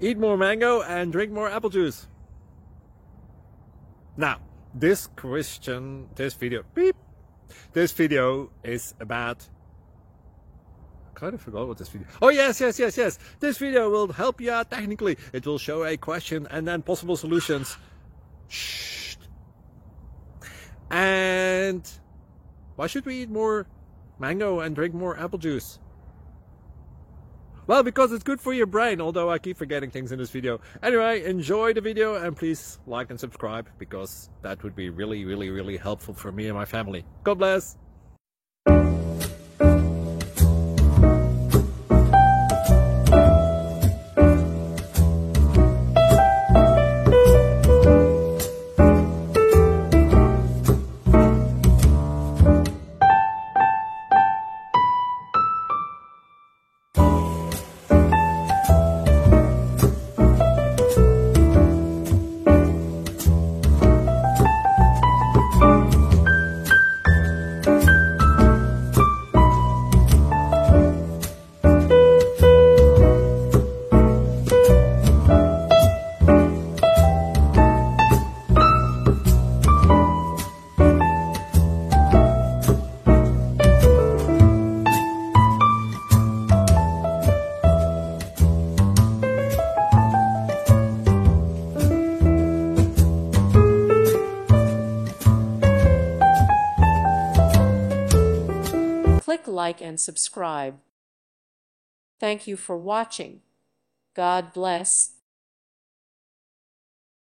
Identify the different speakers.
Speaker 1: eat more mango and drink more apple juice. Now, this video is about, I kind of forgot what this video, oh yes, this video will help you out technically. It will show a question and then possible solutions. Shh. And why should we eat more mango and drink more apple juice? Well, because it's good for your brain, although I keep forgetting things in this video. Anyway, enjoy the video and please like and subscribe, because that would be really helpful for me and my family. God bless!
Speaker 2: Click like and subscribe. Thank you for watching. God bless.